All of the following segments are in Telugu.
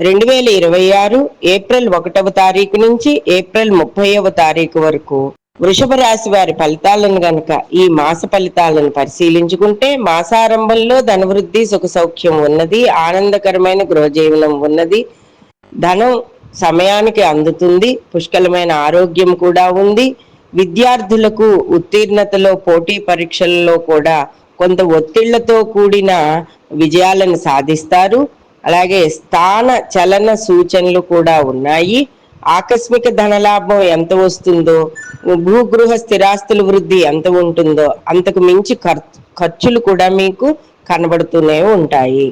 2026 ఏప్రిల్ 1వ తారీఖు నుంచి ఏప్రిల్ 30వ తారీఖు వరకు వృషభ రాశి వారి ఫలితాలను గనక ఈ మాస ఫలితాలను పరిశీలించుకుంటే, మాసారంభంలో ధనవృద్ధి సుఖ సౌఖ్యం ఉన్నది, ఆనందకరమైన గృహజీవనం ఉన్నది, ధనం సమయానికి అందుతుంది, పుష్కలమైన ఆరోగ్యం కూడా ఉంది. విద్యార్థులకు ఉత్తీర్ణతలో పోటీ పరీక్షలలో కూడా కొంత ఒత్తిళ్లతో కూడిన విజయాలను సాధిస్తారు. అలాగే స్థాన చలన సూచనలు కూడా ఉన్నాయి. ఆకస్మిక ధనలాభం ఎంత వస్తుందో, భూగృహ స్థిరాస్తుల వృద్ధి ఎంత ఉంటుందో అంతకు మించి ఖర్చులు కూడా మీకు కనబడుతూనే ఉంటాయి.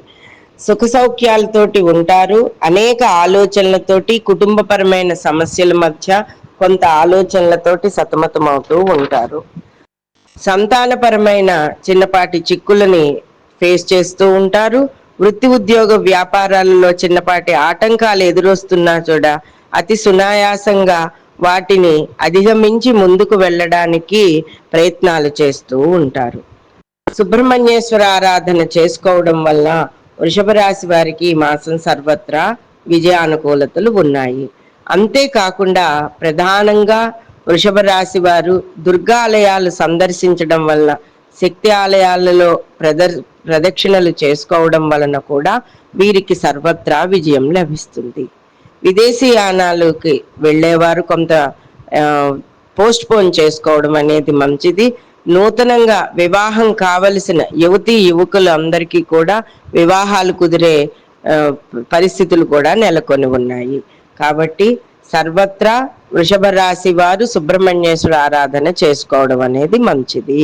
సుఖ సౌఖ్యాలతోటి ఉంటారు. అనేక ఆలోచనలతోటి, కుటుంబపరమైన సమస్యల మధ్య కొంత ఆలోచనలతోటి సతమతమవుతూ ఉంటారు. సంతానపరమైన చిన్నపాటి చిక్కులని ఫేస్ చేస్తూ ఉంటారు. వృత్తి ఉద్యోగ వ్యాపారాలలో చిన్నపాటి ఆటంకాలు ఎదురొస్తున్నా చూడ అతి సునాయాసంగా వాటిని అధిగమించి ముందుకు వెళ్ళడానికి ప్రయత్నాలు చేస్తూ ఉంటారు. సుబ్రహ్మణ్యేశ్వర ఆరాధన చేసుకోవడం వల్ల వృషభ రాశి వారికి ఈ మాసం సర్వత్రా విజయానుకూలతలు ఉన్నాయి. అంతేకాకుండా ప్రధానంగా వృషభ రాశి వారు దుర్గాలయాలు సందర్శించడం వల్ల, శక్తి ఆలయాలలో ప్రదక్షిణలు చేసుకోవడం వలన కూడా వీరికి సర్వత్రా విజయం లభిస్తుంది. విదేశీ యానాలకి వెళ్ళేవారు కొంత పోస్ట్ పోన్ చేసుకోవడం అనేది మంచిది. నూతనంగా వివాహం కావలసిన యువతీ యువకులు అందరికీ కూడా వివాహాలు కుదిరే పరిస్థితులు కూడా నెలకొని ఉన్నాయి. కాబట్టి సర్వత్రా వృషభ రాశి వారు సుబ్రహ్మణ్యేశ్వర ఆరాధన చేసుకోవడం అనేది మంచిది.